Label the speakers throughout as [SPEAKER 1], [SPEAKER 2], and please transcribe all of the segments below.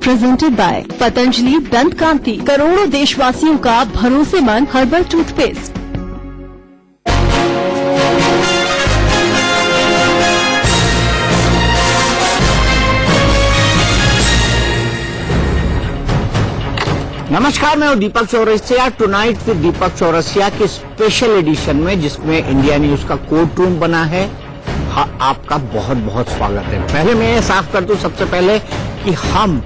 [SPEAKER 1] Presented by Patanjali दंत कांति, करोड़ों देशवासियों का भरोसेमंद हर्बल टूथपेस्ट।
[SPEAKER 2] नमस्कार, मैं हूं दीपक चौरसिया। टुनाइट विद दीपक चौरसिया के स्पेशल एडिशन में, जिसमें इंडिया न्यूज का कोर्ट रूम बना है, आपका बहुत बहुत स्वागत है। पहले मैं ये साफ कर दूं सबसे पहले कि हम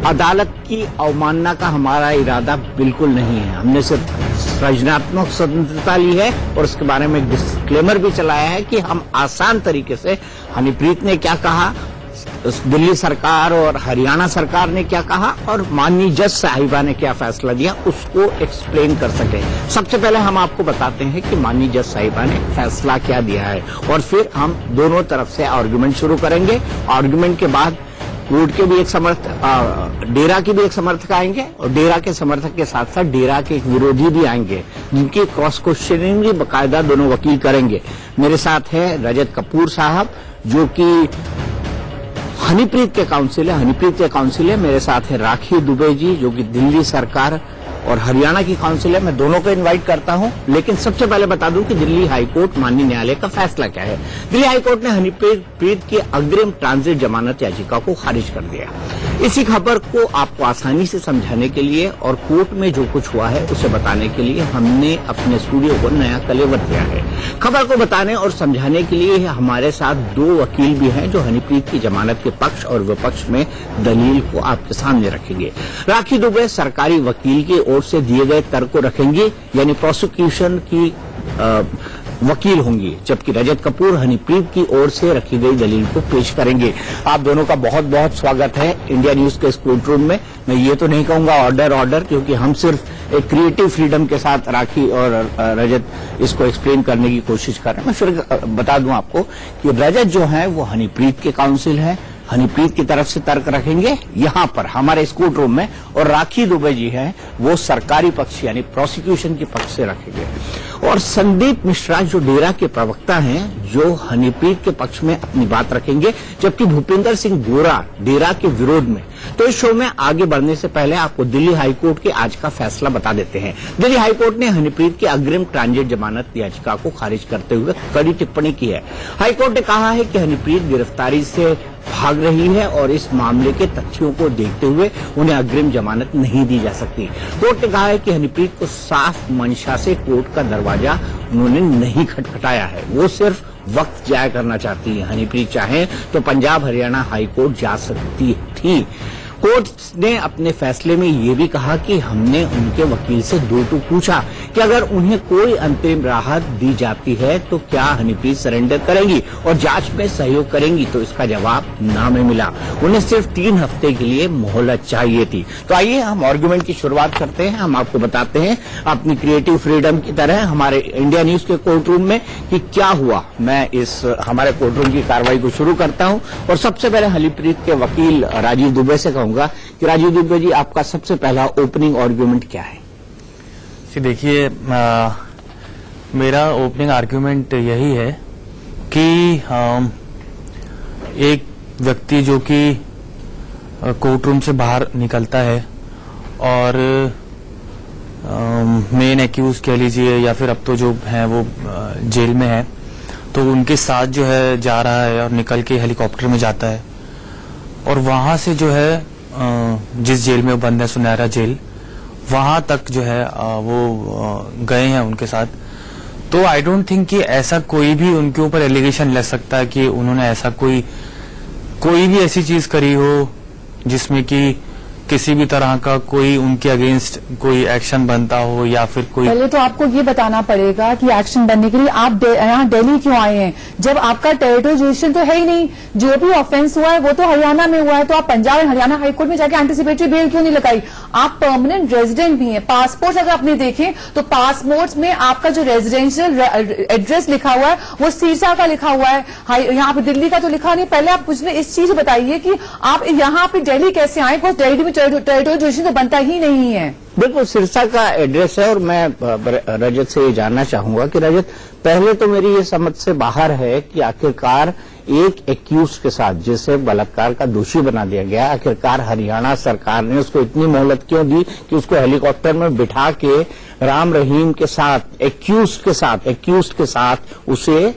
[SPEAKER 2] अदालत की अवमानना का हमारा इरादा बिल्कुल नहीं है। हमने सिर्फ सृजनात्मक स्वतंत्रता ली है और उसके बारे में डिस्क्लेमर भी चलाया है कि हम आसान तरीके से हनीप्रीत ने क्या कहा, दिल्ली सरकार और हरियाणा सरकार ने क्या कहा और माननीय जज साहिबा ने क्या फैसला दिया, उसको एक्सप्लेन कर सके। सबसे पहले हम आपको बताते हैं कि माननीय जज साहिबा ने फैसला क्या दिया है और फिर हम दोनों तरफ से आर्गुमेंट शुरू करेंगे। आर्गुमेंट के बाद कोर्ट के भी एक डेरा के भी एक समर्थक आएंगे और डेरा के समर्थक के साथ साथ डेरा के एक विरोधी भी आएंगे, जिनकी क्रॉस क्वेश्चनिंग भी बाकायदा दोनों वकील करेंगे। मेरे साथ है रजत कपूर साहब, जो कि हनीप्रीत के काउंसिल है। मेरे साथ है राखी दुबे जी, जो कि दिल्ली सरकार और हरियाणा की काउंसिल है। मैं दोनों को इनवाइट करता हूं, लेकिन सबसे पहले बता दूं कि दिल्ली हाईकोर्ट माननीय न्यायालय का फैसला क्या है। दिल्ली हाईकोर्ट ने हनीप्रीत की अग्रिम ट्रांजिट जमानत याचिका को खारिज कर दिया। इसी खबर को आपको आसानी से समझाने के लिए और कोर्ट में जो कुछ हुआ है उसे बताने के लिए हमने अपने स्टूडियो को नया कलेवर दिया है। खबर को बताने और समझाने के लिए हमारे साथ दो वकील भी हैं, जो हनीप्रीत की जमानत के पक्ष और विपक्ष में दलील को आपके सामने रखेंगे। राखी दुबे सरकारी वकील की ओर से दिए गए तर्क को रखेंगी, यानी प्रोसिक्यूशन की वकील होंगी, जबकि रजत कपूर हनीप्रीत की ओर से रखी गई दलील को पेश करेंगे। आप दोनों का बहुत बहुत स्वागत है इंडिया न्यूज के इस कोर्ट रूम में। मैं ये तो नहीं कहूंगा ऑर्डर, क्योंकि हम सिर्फ एक क्रिएटिव फ्रीडम के साथ राखी और रजत इसको एक्सप्लेन करने की कोशिश कर रहे हैं। मैं फिर बता दूं आपको कि रजत जो है वो हनीप्रीत के काउंसिल है, हनीप्रीत की तरफ से तर्क रखेंगे यहां पर हमारे इस कोर्ट रूम में, और राखी दुबे जी हैं वो सरकारी पक्ष यानी प्रोसिक्यूशन के पक्ष से रखेंगे। और संदीप मिश्रा जो डेरा के प्रवक्ता हैं, जो हनीप्रीत के पक्ष में अपनी बात रखेंगे, जबकि भूपिंदर सिंह गोरा डेरा के विरोध में। तो इस शो में आगे बढ़ने से पहले आपको दिल्ली हाईकोर्ट के आज का फैसला बता देते हैं। दिल्ली हाईकोर्ट ने हनीप्रीत की अग्रिम ट्रांजिट जमानत याचिका को खारिज करते हुए कड़ी टिप्पणी की है। हाईकोर्ट ने कहा है कि हनीप्रीत गिरफ्तारी से भाग रही है और इस मामले के तथ्यों को देखते हुए उन्हें अग्रिम जमानत नहीं दी जा सकती। कोर्ट ने कहा है कि हनीप्रीत को साफ मंशा से कोर्ट का दरवाजा उन्होंने नहीं खटखटाया है, वो सिर्फ वक्त जाया करना चाहती है। हनीप्रीत चाहे तो पंजाब हरियाणा हाईकोर्ट जा सकती थी। कोर्ट ने अपने फैसले में ये भी कहा कि हमने उनके वकील से दो टूक पूछा कि अगर उन्हें कोई अंतरिम राहत दी जाती है तो क्या हनीप्रीत सरेंडर करेंगी और जांच में सहयोग करेंगी, तो इसका जवाब ना में मिला। उन्हें सिर्फ 3 हफ्ते के लिए मोहलत चाहिए थी। तो आइए हम आर्गुमेंट की शुरुआत करते हैं। हम आपको बताते हैं अपनी क्रिएटिव फ्रीडम की तरह हमारे इंडिया न्यूज के कोर्ट रूम में कि क्या हुआ। मैं इस हमारे कोर्ट रूम की कार्रवाई को शुरू करता हूं और सबसे पहले हनीप्रीत के वकील राजीव दुबे से कहूंगा कि राजीव दुबे जी, आपका सबसे पहला ओपनिंग आर्गुमेंट क्या है?
[SPEAKER 3] जी देखिए, मेरा ओपनिंग आर्गुमेंट यही है कि एक व्यक्ति जो कि कोर्ट रूम से बाहर निकलता है और मेन एक्यूज कह लीजिए या फिर अब तो जो है वो जेल में है, तो उनके साथ जो है जा रहा है और निकल के हेलीकॉप्टर में जाता है और वहां से जो है जिस जेल में वो बंद है, सुनहरा जेल, वहां तक जो है वो गए हैं उनके साथ। तो आई डोंट थिंक कि ऐसा कोई भी उनके ऊपर एलिगेशन लग सकता है कि उन्होंने ऐसा कोई भी ऐसी चीज करी हो जिसमें कि किसी भी तरह का कोई उनके अगेंस्ट कोई एक्शन बनता हो या फिर कोई।
[SPEAKER 4] पहले तो आपको ये बताना पड़ेगा कि एक्शन बनने के लिए आप यहाँ दिल्ली क्यों आए हैं, जब आपका टेरिटोरियल जुडिक्शन तो है ही नहीं। जो भी ऑफेंस हुआ है वो तो हरियाणा में हुआ है, तो आप पंजाब और हरियाणा हाईकोर्ट में जाके एंटीसिपेटरी बेल क्यों नहीं लगाई? आप परमानेंट रेजिडेंट भी हैं। पासपोर्ट अगर आपने देखें तो पासपोर्ट में आपका जो रेजिडेंशियल एड्रेस लिखा हुआ है वो सिरसा का लिखा हुआ है, यहाँ पे दिल्ली का तो लिखा नहीं। पहले आप मुझे इस चीज बताइए कि आप यहाँ पे दिल्ली कैसे आए, बिकॉज दिल्ली में टेरिटोरियल जुडिक्शन तो बनता ही नहीं है।
[SPEAKER 2] बिल्कुल सिरसा का एड्रेस है। और मैं रजत से ये जानना चाहूंगा कि रजत, पहले तो मेरी ये समझ से बाहर है कि आखिरकार एक एक्यूज के साथ, जिसे बलात्कार का दोषी बना दिया गया, आखिरकार हरियाणा सरकार ने उसको इतनी मोहलत क्यों दी कि उसको हेलीकॉप्टर में बिठा के राम रहीम के साथ, एक्यूज के साथ उसे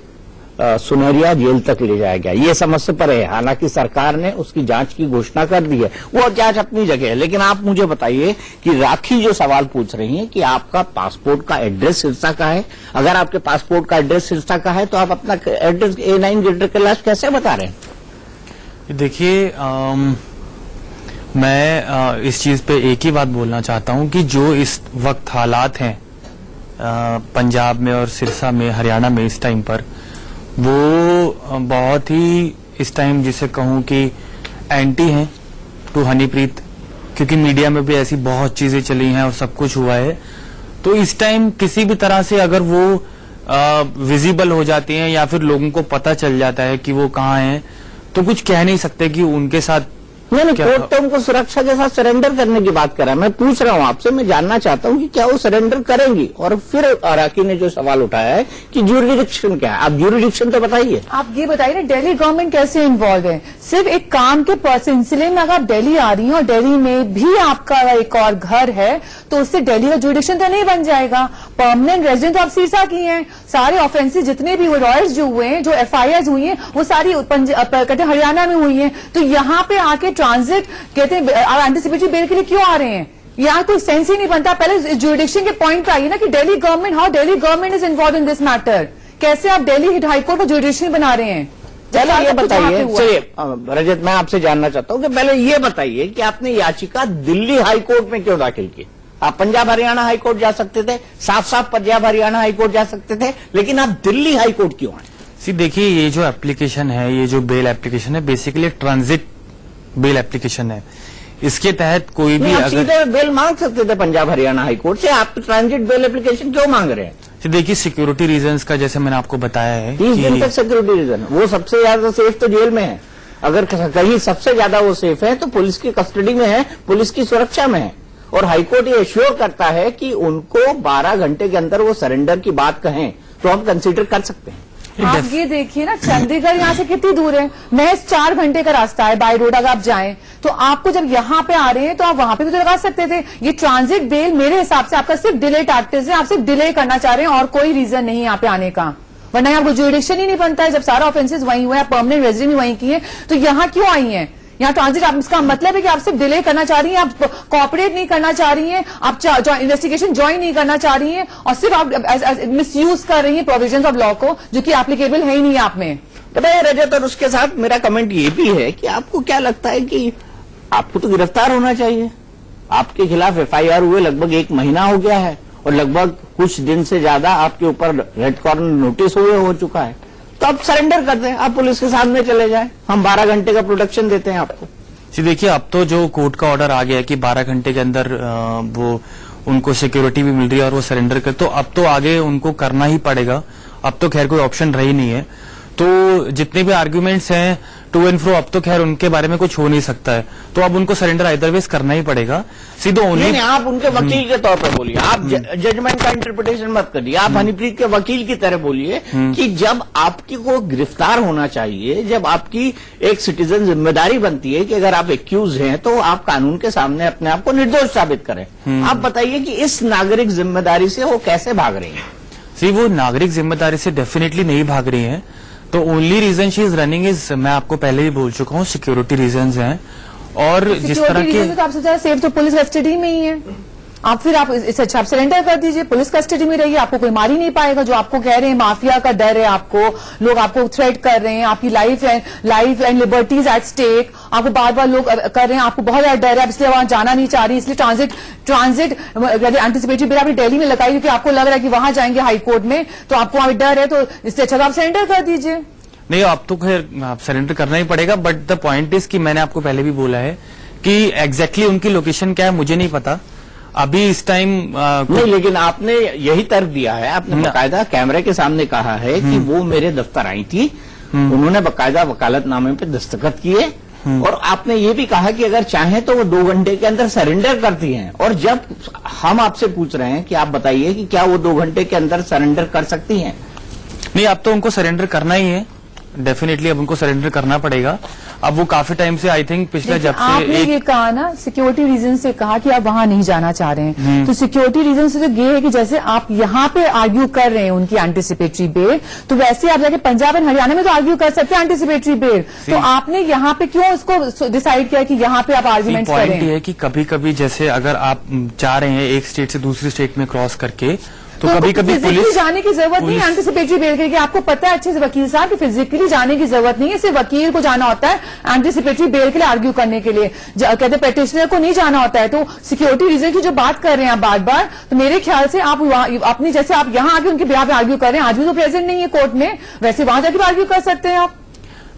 [SPEAKER 2] सुनहरिया जेल तक ले जाया गया। ये समझ से परे है। हालांकि सरकार ने उसकी जांच की घोषणा कर दी है, वो जांच अपनी जगह है। लेकिन आप मुझे बताइए कि राखी जो सवाल पूछ रही है कि आपका पासपोर्ट का एड्रेस सिरसा का है, अगर आपके पासपोर्ट का एड्रेस सिरसा का है तो आप अपना एड्रेस A9 ग्रेटर कैलाश कैसे बता रहे हैं?
[SPEAKER 3] देखिए, मैं इस चीज पे एक ही बात बोलना चाहता हूं कि जो इस वक्त हालात हैं पंजाब में और सिरसा में, हरियाणा में इस टाइम पर, वो बहुत ही इस टाइम जिसे कहूं कि एंटी हैं टू हनीप्रीत, क्योंकि मीडिया में भी ऐसी बहुत चीजें चली हैं और सब कुछ हुआ है। तो इस टाइम किसी भी तरह से अगर वो विजिबल हो जाती हैं या फिर लोगों को पता चल जाता है कि वो कहाँ हैं, तो कुछ कह नहीं सकते कि उनके साथ
[SPEAKER 2] नहीं, कोर्ट तो उनको सुरक्षा के साथ सरेंडर करने की बात कर रहा है। मैं पूछ रहा हूं आपसे, मैं जानना चाहता हूं कि क्या वो सरेंडर करेंगी। और फिर राखी ने जो सवाल उठाया है कि ज्यूरिडिक्शन क्या है, आप ज्यूरिडिक्शन तो बताइए।
[SPEAKER 4] आप ये बताइए ना, दिल्ली गवर्नमेंट कैसे इन्वॉल्व है? सिर्फ एक काम के सिलसिले में अगर आप दिल्ली आ रही हैं और दिल्ली में भी आपका एक और घर है, तो उससे दिल्ली का ज्यूरिडिक्शन तो नहीं बन जाएगा। परमानेंट रेजिडेंट तो आप सिरसा की हैं। सारे ऑफेंसेस जितने भी रॉयल्स जो हुए हैं, जो FIRs हुई हैं, वो सारी कहते हैं हरियाणा में हुई हैं। तो यहाँ पे आके ट्रांजिट कहते हैं आप एंटीसिपेटरी बेल के लिए क्यों आ रहे हैं? यहाँ कोई सेंस ही नहीं बनता। पहले ज्यूरिडिक्शन के पॉइंट पे आइए ना कि Delhi government is involve in this matter. कैसे आप दिल्ली हाईकोर्ट को ज्यूरिडिक्शन बना रहे हैं?
[SPEAKER 2] चलो ये बताइए, चलिए रजत, मैं आपसे जानना चाहता हूं कि पहले ये बताइए कि आपने याचिका दिल्ली हाईकोर्ट में क्यों दाखिल की? आप पंजाब हरियाणा हाईकोर्ट जा सकते थे, साफ पंजाब हरियाणा हाईकोर्ट जा सकते थे, लेकिन आप दिल्ली हाईकोर्ट क्यों आए?
[SPEAKER 3] देखिए, ये जो एप्लीकेशन है, ये जो बेल एप्लीकेशन है, बेसिकली ट्रांजिट बेल एप्लीकेशन है। इसके तहत कोई भी
[SPEAKER 2] अगर सीधे बेल मांग सकते थे पंजाब हरियाणा हाईकोर्ट से, आप ट्रांजिट बेल एप्लीकेशन क्यों मांग रहे हैं?
[SPEAKER 3] देखिए, सिक्योरिटी रीजंस का जैसे मैंने आपको बताया है
[SPEAKER 2] 30 दिन तक सिक्योरिटी रीजन, वो सबसे ज्यादा सेफ तो जेल में है। अगर कहीं सबसे ज्यादा वो सेफ है तो पुलिस की कस्टडी में है, पुलिस की सुरक्षा में है। और हाईकोर्ट ये एश्योर करता है कि उनको 12 घंटे के अंदर वो सरेंडर की बात कहें तो हम कंसीडर कर सकते हैं।
[SPEAKER 4] आप ये देखिए ना, चंडीगढ़ यहाँ से कितनी दूर है? महज 4 घंटे का रास्ता है बाय रोड। अगर आप जाएं तो आपको जब यहाँ पे आ रहे हैं तो आप वहां पे भी तो लगा सकते थे। ये ट्रांजिट बेल मेरे हिसाब से आपका सिर्फ डिले टैक्टिक्स है। आप सिर्फ डिले करना चाह रहे हैं और कोई रीजन नहीं यहाँ पे आने का, वरना आपको ज्यूरिडिक्शन ही नहीं बनता है। जब सारा ऑफेंसेस वहीं हुआ है, परमानेंट रेजिडेंट भी वहीं की है, तो यहाँ क्यों आई है? यहाँ ट्रांजिट, आप इसका मतलब है कि आप सिर्फ डिले करना चाह रही हैं, आप कोऑपरेट नहीं करना चाह रही हैं, आप इन्वेस्टिगेशन ज्वाइन नहीं करना चाह रही हैं, और सिर्फ आप मिसयूज कर रही हैं प्रोविजंस ऑफ लॉ को, जो कि एप्लीकेबल है ही नहीं आप में।
[SPEAKER 2] तो भाई रजत, और उसके साथ मेरा कमेंट ये भी है कि आपको क्या लगता है कि आपको तो गिरफ्तार होना चाहिए? आपके खिलाफ FIR हुए लगभग 1 महीना हो गया है और लगभग कुछ दिन से ज्यादा आपके ऊपर रेड कॉर्नर नोटिस हो चुका है। तो आप सरेंडर कर दें, आप पुलिस के सामने चले जाएं, हम 12 घंटे का प्रोटेक्शन देते हैं आपको।
[SPEAKER 3] जी देखिए, अब तो जो कोर्ट का ऑर्डर आ गया है कि 12 घंटे के अंदर वो उनको सिक्योरिटी भी मिल रही है और वो सरेंडर कर, तो अब तो आगे उनको करना ही पड़ेगा। अब तो खैर कोई ऑप्शन रही नहीं है। तो जितने भी आर्ग्यूमेंट्स हैं टू एंड फ्रो, अब तो खैर उनके बारे में कुछ हो नहीं सकता है। तो अब उनको सरेंडर अदरवाइज करना ही पड़ेगा। सीधो
[SPEAKER 2] नहीं, आप उनके वकील के तौर पर बोलिए, आप जजमेंट का इंटरप्रिटेशन मत करिए। आप हनीप्रीत के वकील की तरह बोलिए कि जब आपकी को गिरफ्तार होना चाहिए, जब आपकी एक सिटीजन जिम्मेदारी बनती है कि अगर आप एक्यूज हैं तो आप कानून के सामने अपने आप को निर्दोष साबित करें। आप बताइए कि इस नागरिक जिम्मेदारी से वो कैसे भाग रही है?
[SPEAKER 3] वो नागरिक जिम्मेदारी से डेफिनेटली नहीं भाग रही है। तो only reason she is running is, मैं आपको पहले ही बोल चुका हूँ, सिक्योरिटी रीजंस हैं। और जिस तरह के
[SPEAKER 4] तो आपसे ज्यादा सेफ तो पुलिस कस्टडी में ही है। आप फिर आप इससे अच्छा आप सरेंडर कर दीजिए, पुलिस कस्टडी में रहिए, आपको कोई मार ही नहीं पाएगा। जो आपको कह रहे हैं माफिया का डर है, आपको लोग आपको थ्रेट कर रहे हैं, आपकी life and liberties at stake, आपको बार बार लोग कर रहे हैं, आपको बहुत ज्यादा डर है, इसलिए वहां जाना नहीं चाह रही, इसलिए ट्रांजिट एंटीसिपेटरी बिल आपने दिल्ली में लगाई क्योंकि आपको लग रहा है कि वहां जाएंगे हाईकोर्ट में तो आपको वहां डर है। तो इससे अच्छा आप सरेंडर कर दीजिए।
[SPEAKER 3] नहीं, अब तो खैर आप सरेंडर करना ही पड़ेगा। बट द पॉइंट इज कि मैंने आपको पहले भी बोला है कि एग्जैक्टली उनकी लोकेशन क्या है मुझे नहीं पता अभी इस टाइम।
[SPEAKER 2] नहीं, लेकिन आपने यही तर्क दिया है, आपने बाकायदा कैमरे के सामने कहा है कि वो मेरे दफ्तर आई थी, उन्होंने बाकायदा वकालतनामे पे दस्तखत किए और आपने ये भी कहा कि अगर चाहें तो वो 2 घंटे के अंदर सरेंडर करती हैं। और जब हम आपसे पूछ रहे हैं कि आप बताइए कि क्या वो 2 घंटे के अंदर सरेंडर कर सकती हैं?
[SPEAKER 3] नहीं, अब तो उनको सरेंडर करना ही है, डेफिनेटली अब उनको सरेंडर करना पड़ेगा। अब वो काफी टाइम से, आई थिंक पिछले जब से
[SPEAKER 4] आपने ये कहा ना सिक्योरिटी रीजन से कहा कि आप वहां नहीं जाना चाह रहे हैं, तो सिक्योरिटी रीजन से तो ये है कि जैसे आप यहाँ पे आर्ग्यू कर रहे हैं उनकी एंटीसिपेटरी बेल, तो वैसे आप जाके पंजाब एंड हरियाणा में तो आर्ग्यू कर सकते हैं एंटीसिपेटरी बेल। तो आपने यहाँ पे क्यों इसको डिसाइड किया कि यहाँ पे आप आर्ग्यूमेंट करें?
[SPEAKER 3] पॉइंट ये है कि कभी कभी जैसे अगर आप चाह रहे हैं एक स्टेट से दूसरी स्टेट में क्रॉस करके, तो कभी कभी पुलिस
[SPEAKER 4] जाने की जरूरत नहीं है एंटीसिपेटरी बेल के, आपको पता है अच्छे से वकील साहब कि फिजिकली जाने की जरूरत नहीं है, सिर्फ वकील को जाना होता है एंटीसिपेटरी बेल के लिए आर्ग्यू करने के लिए, कहते पेटिशनर को नहीं जाना होता है। तो सिक्योरिटी रीजन की जो बात कर रहे हैं आप बार बार, तो मेरे ख्याल से आप अपनी जैसे आप यहाँ आके उनके बिहाफ पे आर्ग्यू कर रहे हैं, आज भी तो प्रेजेंट नहीं है कोर्ट में, वैसे वहां जाके आर्ग्यू कर सकते हैं आप।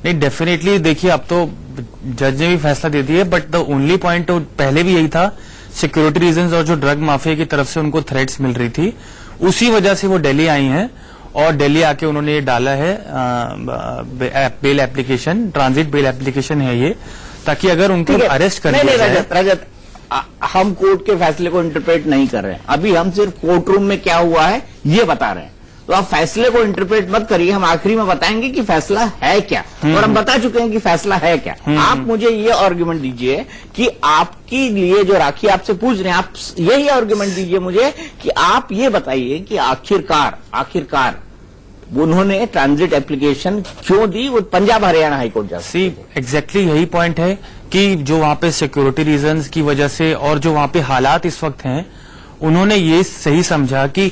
[SPEAKER 3] नहीं, डेफिनेटली देखिए अब तो जज ने भी फैसला दे दिया, बट द ओनली पॉइंट तो पहले भी यही था, सिक्योरिटी रीजंस और जो ड्रग माफिया की तरफ से उनको थ्रेट्स मिल रही थी, उसी वजह से वो दिल्ली आई हैं और दिल्ली आके उन्होंने ये डाला है bail application, transit bail application है ये, ताकि अगर उनको अरेस्ट कर लिया जाए।
[SPEAKER 2] रजत, हम कोर्ट के फैसले को इंटरप्रेट नहीं कर रहे हैं, अभी हम सिर्फ कोर्ट रूम में क्या हुआ है ये बता रहे हैं। तो आप फैसले को इंटरप्रेट मत करिए, हम आखिरी में बताएंगे कि फैसला है क्या, और हम बता चुके हैं कि फैसला है क्या। आप मुझे ये आर्गुमेंट दीजिए कि आपके लिए जो राखी आपसे पूछ रहे हैं, आप यही आर्गुमेंट दीजिए मुझे कि आप ये बताइए कि आखिरकार उन्होंने ट्रांजिट एप्लीकेशन क्यों दी, वो पंजाब हरियाणा हाईकोर्ट जा
[SPEAKER 3] सी एग्जैक्टली यही पॉइंट है कि जो वहां पे सिक्योरिटी रीजंस की वजह से और जो वहां पे हालात इस वक्त हैं, उन्होंने ये सही समझा कि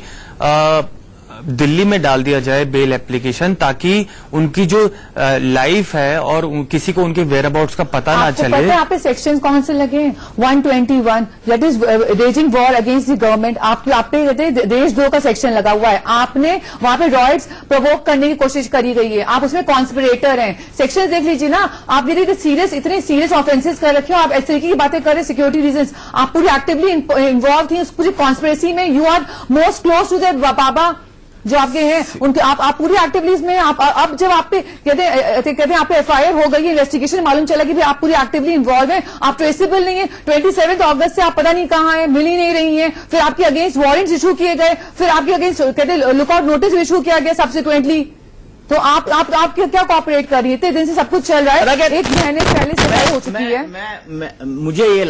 [SPEAKER 3] दिल्ली में डाल दिया जाए बेल एप्लीकेशन, ताकि उनकी जो लाइफ है और किसी को उनके वेयर अबाउट्स का पता ना चले।
[SPEAKER 4] पता है यहाँ पे सेक्शन कौन से लगे हैं? 121 that is raising war against the government. आप पे कहते हैं देशद्रोह का सेक्शन लगा हुआ है, आपने वहां पे रॉयट्स प्रोवोक करने की कोशिश करी गई है, आप उसमें कॉन्स्पिरेटर हैं। सेक्शन देख लीजिए ना, आप यदि इतने सीरियस ऑफेंसेस कर रखे हो, आप इस तरीके की बातें कर रहे हैं, सिक्योरिटी रीजंस, आप पूरी एक्टिवली इन्वॉल्व थी उस पूरी कॉन्स्पिरेसी में, you are most close to the बाबा जो आपके हैं उनके, आप पूरी एक्टिवली इसमें अब जब आप पे कहते हैं आप पे एफआईआर हो गई, इन्वेस्टिगेशन मालूम चला कि आप पूरी एक्टिवली इन्वॉल्व हैं, आप ट्रेसेबल नहीं है, 27 अगस्त से आप पता नहीं कहाँ है, मिल ही नहीं रही हैं, फिर आपके अगेंस्ट वारंट्स इशू किए गए, फिर आपके अगेंस्ट कहते लुकआउट नोटिस इशू किया गया सब्सिक्वेंटली। तो आप क्या कॉपरेट कर रही है? इतने दिन से सब कुछ चल रहा है, 1 महीने पहले से हो चुकी है।
[SPEAKER 2] मुझे ये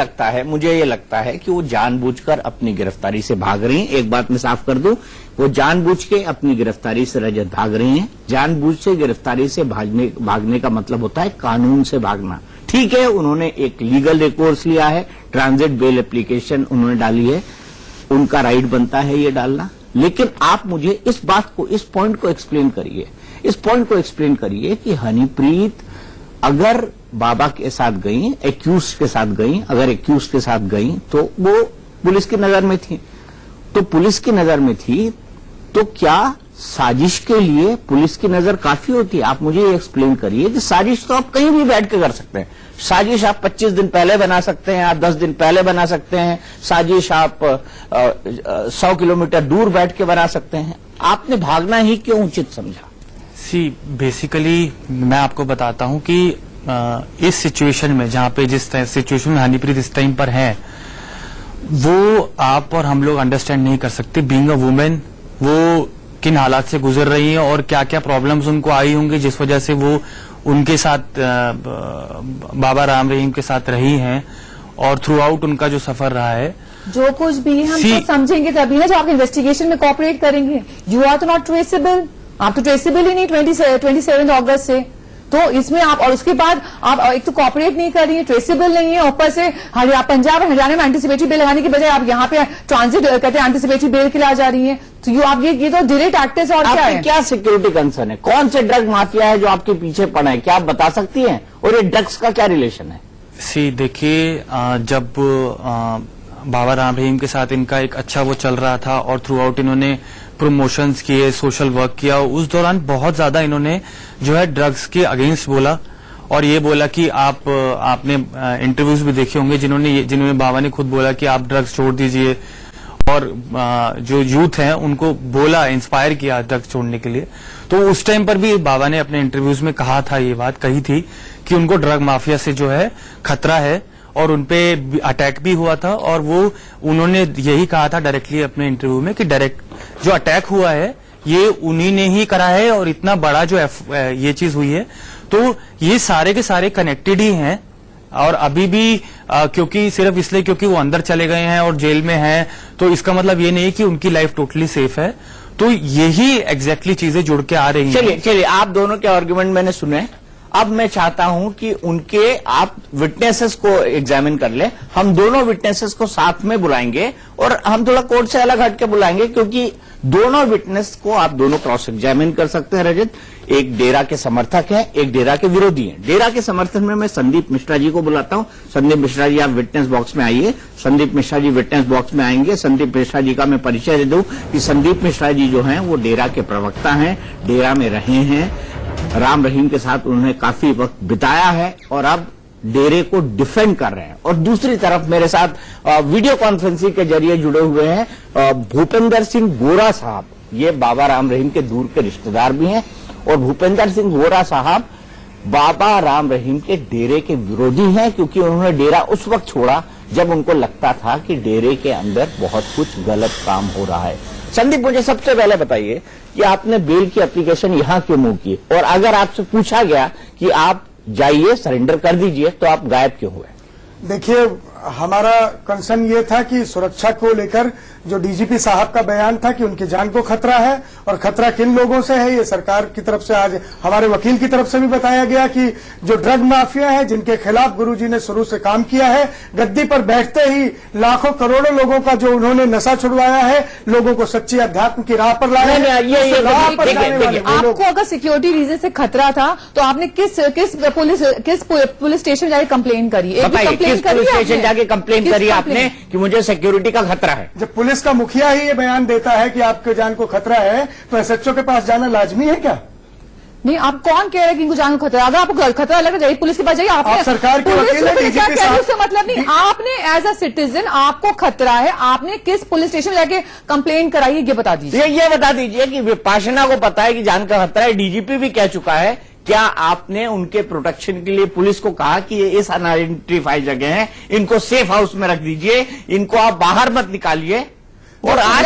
[SPEAKER 2] लगता है कि वो जानबूझकर अपनी गिरफ्तारी से भाग रही हैं। एक बात मैं साफ कर दूं, वो जानबूझ के अपनी गिरफ्तारी से रजत भाग रही हैं। जानबूझ से गिरफ्तारी से भागने का मतलब होता है कानून से भागना। ठीक है, उन्होंने एक लीगल रिकोर्स लिया है, ट्रांजिट बेल एप्लीकेशन उन्होंने डाली है, उनका राइट बनता है ये डालना, लेकिन आप मुझे इस पॉइंट को एक्सप्लेन करिए कि हनीप्रीत अगर बाबा के साथ गई, एक्यूज के साथ गई, तो वो पुलिस की नजर में थी, तो क्या साजिश के लिए पुलिस की नजर काफी होती है? आप मुझे ये एक्सप्लेन करिए कि साजिश तो आप कहीं भी बैठ के कर सकते हैं, साजिश आप 25 दिन पहले बना सकते हैं, आप 10 दिन पहले बना सकते हैं, साजिश आप 100 किलोमीटर दूर बैठ के बना सकते हैं। आपने भागना ही क्यों उचित समझा?
[SPEAKER 3] बेसिकली मैं आपको बताता हूं कि इस सिचुएशन में, जहां पे जिस सिचुएशन में हनीप्रीत इस टाइम पर है, वो आप और हम लोग अंडरस्टैंड नहीं कर सकते। बीइंग अ वुमेन, वो किन हालात से गुजर रही है और क्या क्या प्रॉब्लम्स उनको आई होंगी जिस वजह से वो उनके साथ बाबा राम रहीम के साथ रही हैं, और थ्रू आउट उनका जो सफर रहा है,
[SPEAKER 4] जो कुछ भी हम तो समझेंगे तभी ना, जब आप इन्वेस्टिगेशन में कोऑपरेट करेंगे। यू आर तो नॉट ट्रेसेबल, आप तो ट्रेसेबल ही नहीं 27 अगस्त से, तो इसमें आप, और उसके बाद आप एक तो कोऑपरेट नहीं कर रही है, ट्रेसेबल नहीं है, ऊपर से पंजाब और हरियाणा में एंटीसिपेटरी बेल लगाने की बजाय आप यहाँ पे ट्रांजिट कहते हैं एंटीसिपेटरी बेल के लिए आ जा रही है। तो आप ये तो डिरेक्ट एक्ट है। और क्या है,
[SPEAKER 2] क्या सिक्योरिटी कंसर्न है? कौन से ड्रग माफिया है जो आपके पीछे पड़ा है? क्या आप बता सकती हैं? और ये ड्रग्स का क्या रिलेशन है?
[SPEAKER 3] देखिए, जब बाबा राम रहीम के साथ इनका एक अच्छा वो चल रहा था और थ्रू आउट इन्होंने प्रमोशंस किए, सोशल वर्क किया, उस दौरान बहुत ज्यादा इन्होंने जो है ड्रग्स के अगेंस्ट बोला, और ये बोला कि आपने इंटरव्यूज भी देखे होंगे जिन्होंने बाबा ने खुद बोला कि आप ड्रग्स छोड़ दीजिए, और जो यूथ हैं उनको बोला, इंस्पायर किया ड्रग्स छोड़ने के लिए। तो उस टाइम पर भी बाबा ने अपने इंटरव्यूज में कहा था, ये बात कही थी कि उनको ड्रग माफिया से जो है खतरा है और उनपे अटैक भी हुआ था। और वो उन्होंने यही कहा था डायरेक्टली अपने इंटरव्यू में कि डायरेक्ट जो अटैक हुआ है ये उन्हीं ने ही करा है और इतना बड़ा जो ये चीज हुई है। तो ये सारे के सारे कनेक्टेड ही हैं। और अभी भी क्योंकि सिर्फ इसलिए क्योंकि वो अंदर चले गए हैं और जेल में हैं, तो इसका मतलब ये नहीं कि उनकी लाइफ टोटली सेफ है। तो यही एग्जैक्टली चीजें जुड़ के आ रही हैं।
[SPEAKER 2] चलिए आप दोनों के आर्गुमेंट मैंने सुने। अब मैं चाहता हूं कि उनके आप विटनेसेस को एग्जामिन कर ले। हम दोनों विटनेसेस को साथ में बुलाएंगे और हम थोड़ा कोर्ट से अलग हट के बुलाएंगे, क्योंकि दोनों विटनेस को आप दोनों क्रॉस एग्जामिन कर सकते हैं। रजत, एक डेरा के समर्थक है, एक डेरा के विरोधी है। डेरा के समर्थन में मैं संदीप मिश्रा जी को बुलाता हूं। संदीप मिश्रा जी, आप विटनेस बॉक्स में आइए। संदीप मिश्रा जी विटनेस बॉक्स में आएंगे। संदीप मिश्रा जी का मैं परिचय दे दूं कि संदीप मिश्रा जी जो हैं वो डेरा के प्रवक्ता हैं, डेरा में रहे हैं, राम रहीम के साथ उन्होंने काफी वक्त बिताया है और अब डेरे को डिफेंड कर रहे हैं। और दूसरी तरफ मेरे साथ वीडियो कॉन्फ्रेंसिंग के जरिए जुड़े हुए हैं भूपेंद्र सिंह गोरा साहब। ये बाबा राम रहीम के दूर के रिश्तेदार भी हैं और भूपेंद्र सिंह गोरा साहब बाबा राम रहीम के डेरे के विरोधी हैं, क्योंकि उन्होंने डेरा उस वक्त छोड़ा जब उनको लगता था कि डेरे के अंदर बहुत कुछ गलत काम हो रहा है। संदीप, मुझे सबसे पहले बताइए कि आपने बेल की एप्लीकेशन यहां क्यों मूव की, और अगर आपसे पूछा गया कि आप जाइए सरेंडर कर दीजिए तो आप गायब क्यों हुए?
[SPEAKER 5] देखिए, हमारा कंसर्न ये था कि सुरक्षा को लेकर जो डीजीपी साहब का बयान था कि उनकी जान को खतरा है, और खतरा किन लोगों से है ये सरकार की तरफ से, आज हमारे वकील की तरफ से भी बताया गया कि जो ड्रग माफिया है जिनके खिलाफ गुरुजी ने शुरू से काम किया है, गद्दी पर बैठते ही लाखों करोड़ों लोगों का जो उन्होंने नशा छुड़वाया है, लोगों को सच्ची अध्यात्म की राह पर लाया है।
[SPEAKER 2] ये
[SPEAKER 5] राह पर जाने वाले वो लोग।
[SPEAKER 4] आपको अगर सिक्योरिटी रीजन से खतरा था तो आपने किस पुलिस स्टेशन जाके कंप्लेन करी?
[SPEAKER 2] किस पुलिस स्टेशन जाके कंप्लेन करी आपने कि मुझे सिक्योरिटी का खतरा है?
[SPEAKER 5] जब पुलिस का मुखिया ही ये बयान देता है कि आपके जान को खतरा है, तो एसएचओ के पास जाना लाजमी है क्या?
[SPEAKER 4] नहीं, आप कौन कह रहे हैं कि इनको जान को खतरा? अगर आपको खतरा लग रहा है पुलिस के पास जाइए।
[SPEAKER 5] आप सरकार के वकील हैं, डीजीपी साहब।
[SPEAKER 4] उससे मतलब नहीं, आपने एज अ सिटीजन आपको खतरा है, आपने किस पुलिस स्टेशन में जाके कंप्लेन कराई ये बता दीजिए।
[SPEAKER 2] ये बता दीजिए कि विपाशना को पता है कि जान का खतरा है, डीजीपी भी कह चुका है। क्या आपने उनके प्रोटेक्शन के लिए पुलिस को कहा कि ये इस अनआइडेंटिफाइड जगह है, इनको सेफ हाउस में रख दीजिए, इनको आप बाहर मत निकालिए? और आज